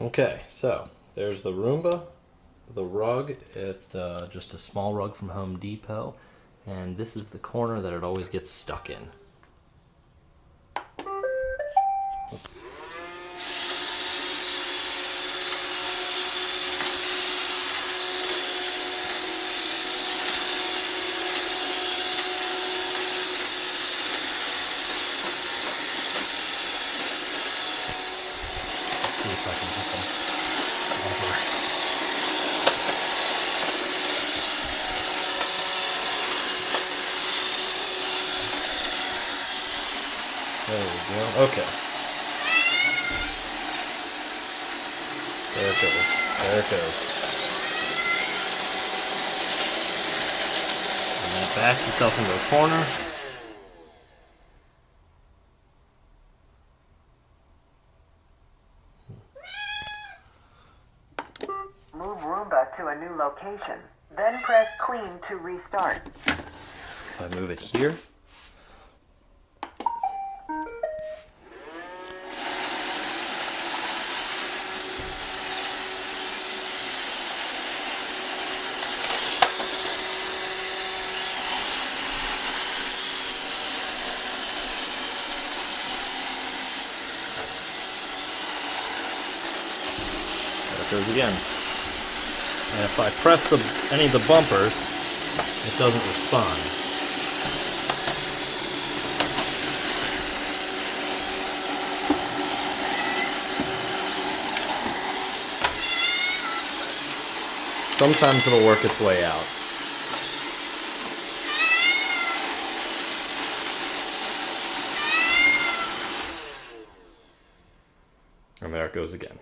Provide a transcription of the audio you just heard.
Okay, so there's the Roomba, the rug, just a small rug from Home Depot, and this is the corner that it always gets stuck in. Let's see if I can get them over. There we go. Okay. There it goes. There it goes. And then it backs itself into a corner. Move Roomba to a new location. Then press clean to restart. If I move it here. There it goes again. And if I press any of the bumpers, it doesn't respond. Sometimes it'll work its way out. And there it goes again.